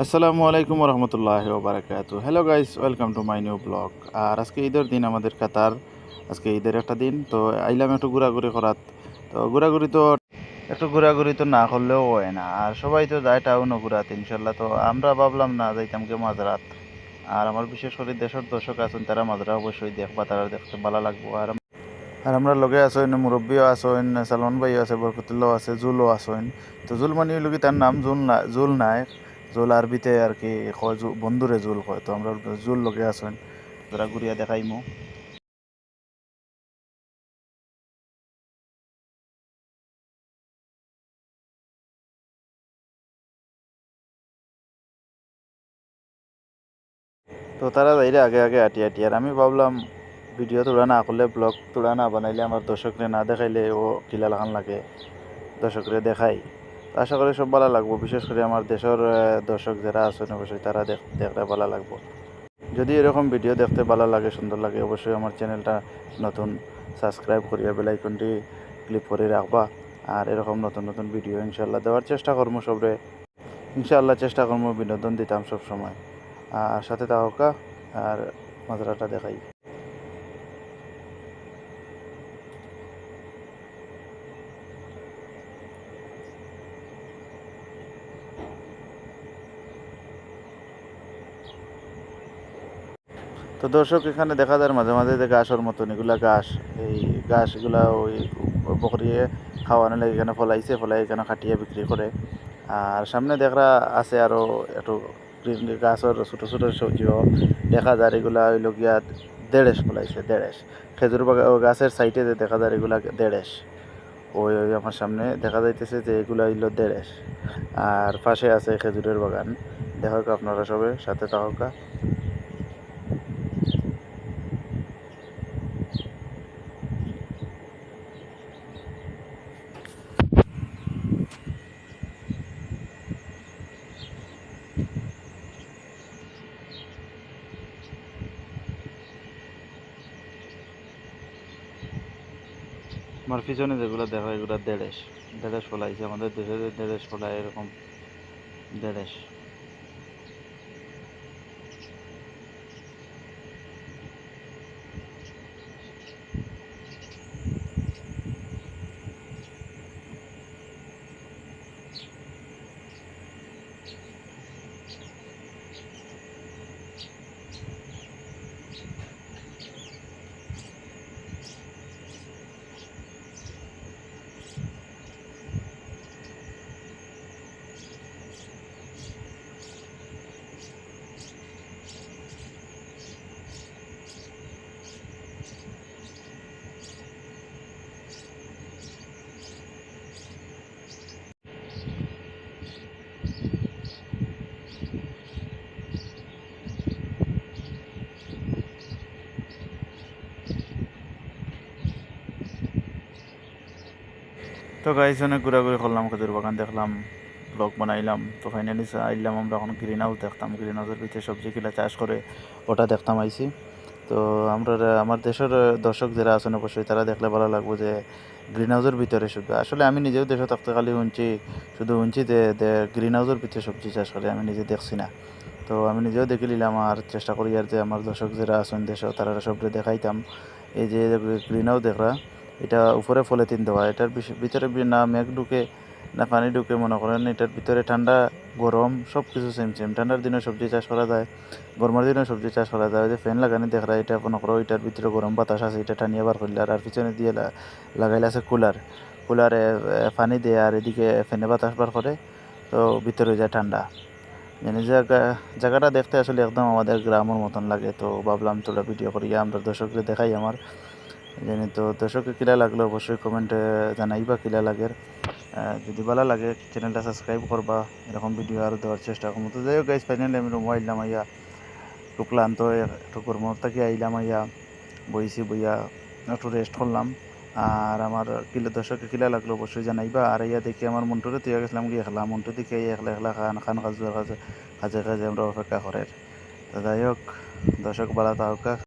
আসসালামু আলাইকুম রহমতুল্লাহি ওবারাকাতু। Hello guys, welcome to my new blog. আর আজকে ঈদের দিন আমাদের কাতার। আজকে ঈদের একটা দিন, তো আইলাম একটু ঘোরাঘুরি করাত। তো ঘোরাঘুরি তো না করলেও হয় না, আর সবাই তো যায় টাউনও ঘুরাতে ইনশাল্লাহ। তো আমরা ভাবলাম না যাইতাম কে মাঝরাত। আর আমার বিশেষ করে দেশের দর্শক আছেন, তারা মাঝরা অবশ্যই দেখবা, তারা দেখতে ভালো লাগবো। আর আমরা লগে আসইন, মুরব্বীও আসইন, সালমান ভাইও আছে, বরকতুল্লাহ আছে, জুলও আসইন। তো জুল মানে লোক তার নাম জুল নায়ক। জুল আরবিতে আর কি কয়, বন্ধুরে জুল কয়। তো আমরা জুল লগে আসইন, যারা ঘুরিয়া দেখাইমু। তো তারা যাইলে আগে আগে আটি আটি, আর আমি ভাবলাম ভিডিও তোলা না করলে, ব্লগ তোলা না বানাইলে, আমার দর্শকরে না দেখাইলে ও কিলা লাগান লাগে, দর্শকরে দেখাই। তো আশা করি সব ভালো লাগবো, বিশেষ করে আমার দেশের দর্শক যারা আছেন অবশ্যই তারা দেখলে ভালো লাগবো। যদি এরকম ভিডিও দেখতে ভালো লাগে, সুন্দর লাগে, অবশ্যই আমার চ্যানেলটা নতুন সাবস্ক্রাইব করিয়া বেল আইকনটি ক্লিক করে রাখবা। আর এরকম নতুন নতুন ভিডিও ইনশাল্লাহ দেওয়ার চেষ্টা করবো সবরে। ইনশাল্লাহ চেষ্টা করবো বিনোদন দিতাম সব সময়। আর সাথে থাকা আর মাত্রাটা দেখাই। তো দর্শক, এখানে দেখা যায় মাঝে মাঝে যে ঘাসের মতন এগুলা ঘাস, এই ঘাসগুলা ওই বকরিয়ে খাওয়ানো লাগে এখানে ফলাইছে, ফলাই এখানে খাটিয়ে বিক্রি করে। আর সামনে দেখা আছে আরও একটু গাছের ছোটো ছোটো সবজিও দেখা যায়, এগুলা হইল গিয়া দেড়েশ ফলাইছে, দেড়েশ খেজুর বাগান গাছের সাইডে যে দেখা যায় এগুলা দেড়েশ। ওই ওই আমার সামনে দেখা যাইতেছে যে এগুলা হইল দেড়েশ। আর পাশে আছে খেজুরের বাগান। দেখা হোক আপনারা সবে সাথে থাকা। আমার পিছনে যেগুলো দেখা এগুলো দেড়েশ, দেড়েশ ফলাইছে আমাদের দেশে, দেড়েশ ফলায় এরকম দেড়েশ। তো গাইস, অনেক ঘোরাঘুরি করলাম, খেজুর বাগান দেখলাম, ব্লগ বানাইলাম। তো ফাইনালি আইলাম আমরা এখন গ্রিন হাউস দেখতাম, গ্রিন হাউসের ভিতরে সবজি কিলা চাষ করে ওটা দেখতাম আইছি। তো আমরা আমার দেশের দর্শক যারা আছেন অবশ্যই তারা দেখলে ভালো লাগবো যে গ্রিন হাউসের ভিতরে শুধু, আসলে আমি নিজেও দেশে থাকতে খালি শুধু যে গ্রিন হাউসের ভিতরে সবজি চাষ করে আমি নিজে দেখছি না। তো আমি নিজেও দেখে নিলাম, আর চেষ্টা করি আর যে আমার দর্শক যারা আছেন দেশে তারা সবরে দেখাইতাম। এই যে গ্রিন হাউস দেখরা, এটা উপরে পলিথিন দেওয়া, এটার ভিতরে না মেঘ ঢুকে না পানি ঢুকে, মনে করেন এটার ভিতরে ঠান্ডা গরম সব কিছু সেম সেম। ঠান্ডার দিনে সবজি চাষ করা যায়, গরমের দিনে সবজি চাষ করা যায়। যে ফ্যান লাগানি দেখরা, এটা মনে করো এটার ভিতরে গরম বাতাস আছে, এটা টানিয়ে বার করলে, আর পিছনে দিয়ে লাগাইলে আছে কুলারে পানি দেয়, আর এদিকে ফ্যানে বাতাস বার করে। তো ভিতরে যায় ঠান্ডা। মানে জায়গাটা দেখতে আসলে একদম আমাদের গ্রামের মতন লাগে। তো ভাবলাম তোরা ভিডিও করিয়া আমরা দর্শকদের দেখাই আমার জানি। তো দর্শককে কিলা লাগলো অবশ্যই কমেন্টে জানাইবা কিলা লাগে। যদি ভালো লাগে চ্যানেলটা সাবস্ক্রাইব করবা, এরকম ভিডিও আরও দেওয়ার চেষ্টা করবো। তো যাই হোক গাইজ, ফাইনালি আমি রুম আইলাম আইয়া, একটু ক্লান্ত হয়ে একটু কর্ম থেকে আইলাম আইয়া, বইছি বইয়া একটু রেস্ট করলাম। আর আমার দর্শককে কিলা লাগলো অবশ্যই জানাইবা। আর ইয়া দেখি আমার মন্টুরে তুই গেছিলাম গিয়ে খেলা, মন্টু দেখে একলা একলা খান কাজে কাজে আমরা অপেক্ষা করে। তো যাই হোক, দর্শক ভালো থাকুক।